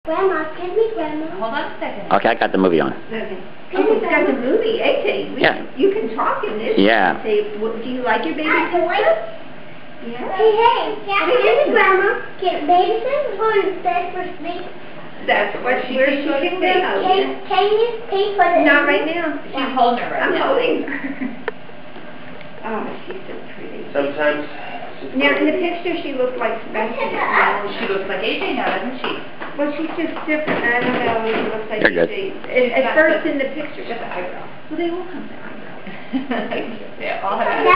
Grandma, give me Grandma. Hold on a second. Okay, I got the movie on. Okay. Oh, you got the movie. Okay. Yeah. You can talk in this. Yeah. Say, do you like your baby sister? Yeah. Hey, give me Grandma. Get baby sister go to bed for sleep. That's what she can say. Can you pay for this? Not right now. She's holding her right I'm now. holding her. Oh, she's so pretty. Sometimes. Now, in the picture, she looks like Sebastian. She looks like AJ now, doesn't she? Well, she's just different. I don't know. She looks like They're good. At first in the picture. Just the eyebrow. Well, they all have the eyebrows. They all have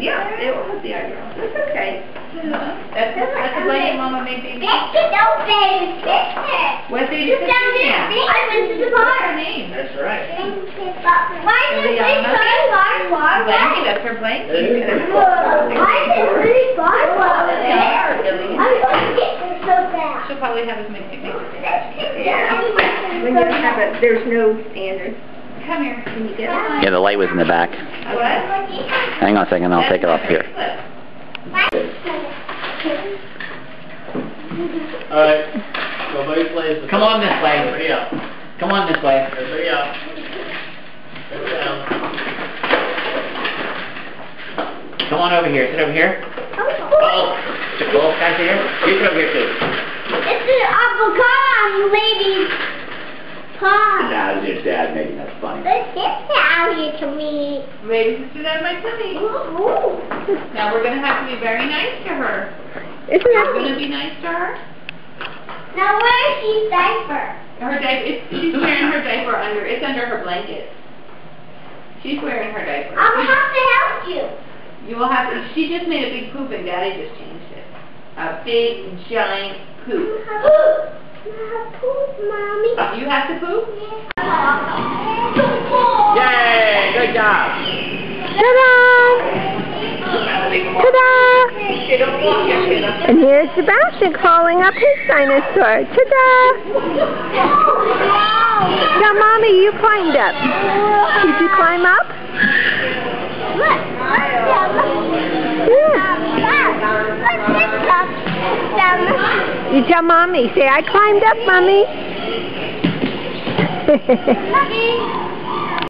Yeah, they all have the eyebrows. That's okay. That's the way your mama made baby. Let's get no baby sister. What's baby You sister's down there. name? I went to the What's her bar. name? That's right. Why is it really Blanky, that's her Blanky. Why is it really far? I'm going to get this so fast. She'll probably have us make picnics. When you have a, there's no standard. Come here. Can you get it? Yeah, the light was in the back. What? Hang on a second, I'll take it off here. Alright. Nobody plays. Come on this way. Everybody up. Come on this way. Everybody up. Sit down. Come on over here. Sit over here. Oh, the cool guys here. You sit over here too. It's an avocado, lady. Pop. Now, your dad making that funny. Let's get out here to me. Baby sister's out of my tummy. Ooh. Now we're going to have to be very nice to her. Isn't We're going to be nice to her. Now where is she diaper? Her diaper, she's wearing her diaper under, it's under her blanket. She's wearing her diaper. I'm gonna have to help you. You will have to, she just made a big poop and Daddy just changed it. A big, giant poop. Poop, Mommy. You have to poop? Yay! Good job! And here's Sebastian calling up his dinosaur. Ta-da! Now, Mommy, you climbed up. Did you climb up? Yeah. You tell Mommy. Say, I climbed up, Mommy.